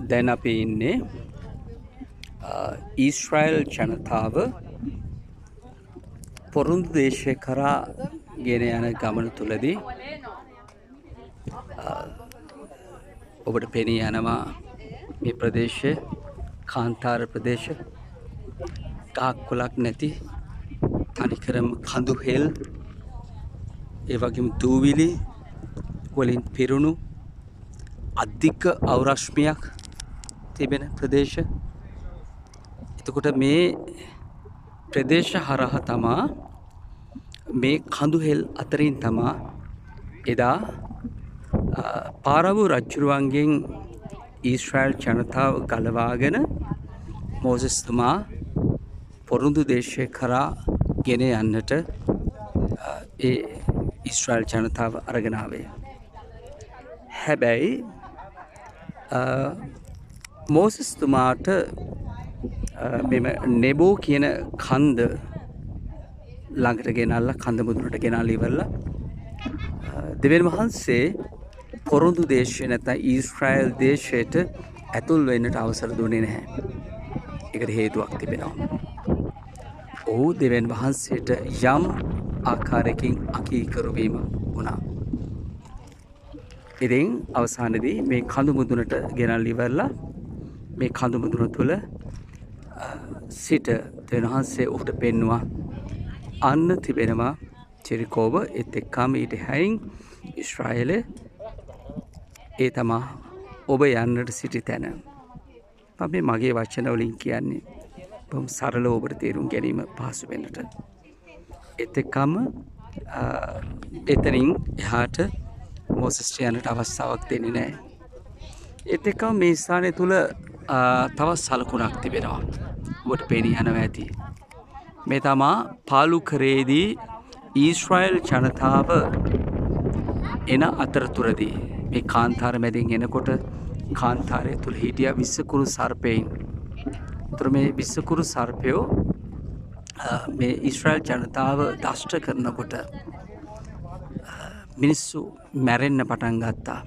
දැන් අපි ඉන්නේ ඊශ්‍රායල් ජනතාව පොරුන්දු දේශය කරා ගෙන යන ගමන තුලදී ඔබට පෙනී යනවා මේ ප්‍රදේශය කාන්තාර ප්‍රදේශ ගහක් කොළක් නැති තනිකරම කඳු හෙල් ඒ වගේම දූවිලි වලින් පිරුණු අධික අවරශ්මියක් තිබෙන ප්‍රදේශ. එතකොට මේ ප්‍රදේශ හරහා තමා මේ කඳු හෙල් අතරින් තමා එදා පාරාවෝ රජුරුවන්ගෙන් ඊශ්‍රායල් ජනතාව ගලවාගෙන මෝසෙස්තුමා පොරුන්දු දේශය කරා ගෙන යන්නට ඒ ඊශ්‍රායල් ජනතාව අරගෙන ආවේ. හැබැයි මෝසෙස්තුමාට මෙම නෙබෝ කියන කන්ද ළඟට ගෙනල්ලා කන්ද මුදුනට ගෙනල්ලා ඉවරලා දෙවියන් වහන්සේ පොරොන්දු දේශය නැත්නම් ඊශ්‍රායල් දේශයට ඇතුල් වෙන්නට අවසර දුන්නේ නැහැ. ඒකට හේතුවක් තිබෙනවා. ඔහු දෙවියන් වහන්සේට යම් ආකාරයකින් අකීකරු වීම වුණා. ඉතින් අවසානයේදී මේ කඳු මුදුනට ගෙනල්ලා ඉවරලා මේ කඳු මුදුන තුල සිට දෙවියන් වහන්සේ ඔහුට පෙන්වුවා අන්න තිබෙනවා ජෙරිකෝව ඒත් එක්කම ඊට හැයින් ඊශ්‍රායලේ ඒ තමා ඔබ යන්නට සිටි තැන. මම මගේ වචන වලින් කියන්නේ බොහොම සරලව ඔබට තේරුම් ගැනීම පහසු වෙන්නට. ඒත් එක්කම එතනින් එහාට මෝසස් යන්නට අවස්ථාවක් දෙන්නේ නැහැ. ඒත් එක්කම මේ ස්ථානය තුල තවත් සලකුණක් තිබෙනවා. ඔබට පේනී යනවා ඇති. මේ තමා පාලුකරේදී ඊශ්‍රායල් ජනතාව එන අතරතුරදී මේ කාන්තාර මැදින් එනකොට කාන්තාරය තුල හිටියා විස්සකුරු සර්පයින්. ඒතර මේ විස්සකුරු සර්පයෝ මේ ඊශ්‍රායල් ජනතාව දෂ්ට කරනකොට මිනිස්සු මැරෙන්න පටන් ගත්තා.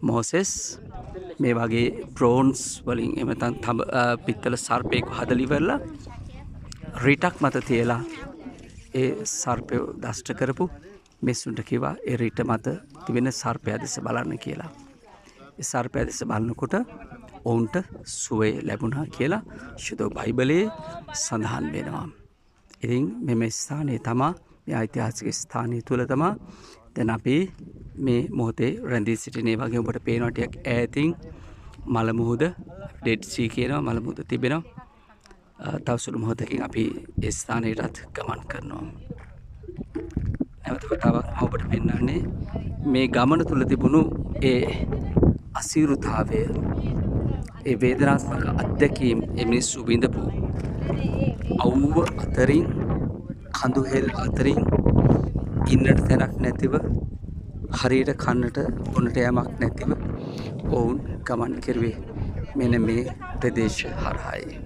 මෝසෙස් මේ වගේ බ්‍රෝන්ස් වලින් එමෙතන් පිත්තල සර්පයෙක් හදලා ඉවරලා රිටක් මත තියලා ඒ සර්පය දෂ්ට කරපු මිනිස්සුන්ට කිව්වා ඒ රිට මත තිබෙන සර්පයා දෙස බලන්න කියලා. ඒ සර්පයා දෙස බලනකොට ඔවුන්ට සුවය ලැබුණා කියලා ශුද්ධ බයිබලයේ සඳහන් වෙනවා. ඉතින් මෙම ස්ථානයේ තමා මේ ඓතිහාසික ස්ථානය තුල තමා දැන් අපි මේ මොහොතේ රැඳී සිටිනේ වගේ ඔබට පේනවා ටිකක් ඈතින් මල මුහුද ඩෙඩ් සී කියනවා මල මුහුද තිබෙනවා. තව සුළු මොහොතකින් අපි ඒ ස්ථානයටත් ගමන් කරනවා. නැවත වතාවක් ඔබට පෙන්වන්නේ මේ ගමන තුල තිබුණු ඒ අසීරුතාවය ඒ වේදනාත්මක අත්දැකීම් ඒ මිනිස්සු විඳපු අවුව අතරින් කඳු හෙල් අතරින් ඉන්නට තැනක් නැතිව හරියට කන්නට බොන්නට යමක් නැතිව ඔවුන් ගමන් කෙරුවේ මෙන්න මේ ප්‍රදේශ හරහායි.